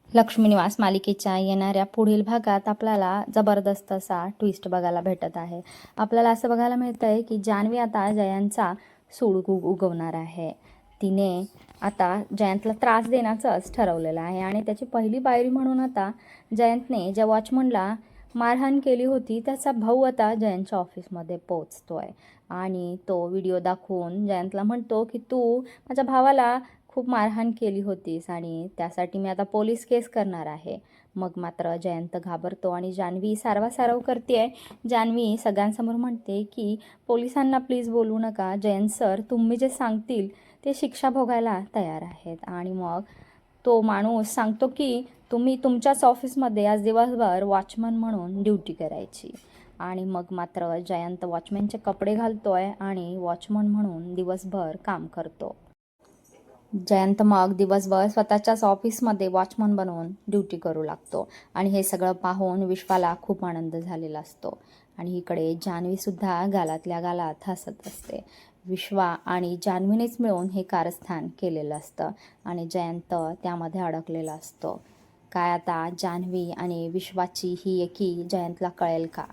लक्ष्मी निवास मालिकेच्या येणाऱ्या पुढील भागात आपल्याला जबरदस्त असा ट्विस्ट बघायला भेटत आहे. आपल्याला असं बघायला मिळतं आहे की जान्हवी आता जयंतचा सूड उगवणार आहे. तिने आता जयंतला त्रास देण्याचंच ठरवलेलं आहे आणि त्याची पहिली पायरी म्हणून आता जयंतने ज्या वॉचमनला मारहाण केली होती त्याचा भाऊ आता जयंतच्या ऑफिसमध्ये पोहोचतोय आणि तो व्हिडिओ दाखवून जयंतला म्हणतो की तू माझ्या भावाला खूप मारहाण केली होतीस आणि त्यासाठी मी आता पोलीस केस करणार आहे. मग मात्र जयंत घाबरतो आणि जान्हवी सारवासारव करते. जान्हवी सगळ्यांसमोर म्हणते की पोलिसांना प्लीज बोलू नका, जयंत सर तुम्ही जे सांगतील ते शिक्षा भोगायला तयार आहेत. आणि मग तो माणूस सांगतो की तुम्ही तुमच्याच ऑफिसमध्ये आज दिवसभर वॉचमन म्हणून ड्युटी करायची. आणि मग मात्र जयंत वॉचमॅनचे कपडे घालतोय आणि वॉचमन म्हणून दिवसभर काम करतो. जयंत मग दिवसभर स्वतःच्याच ऑफिसमध्ये वॉचमन बनवून ड्युटी करू लागतो आणि हे सगळं पाहून विश्वाला खूप आनंद झालेला असतो. आणि इकडे जान्हवीसुद्धा गालातल्या गालात हसत असते. विश्वा आणि जान्हवीनेच मिळून हे कारस्थान केलेलं असतं आणि जयंत त्यामध्ये अडकलेला असतो. काय आता जान्हवी आणि विश्वाची ही एकी जयंतला कळेल का?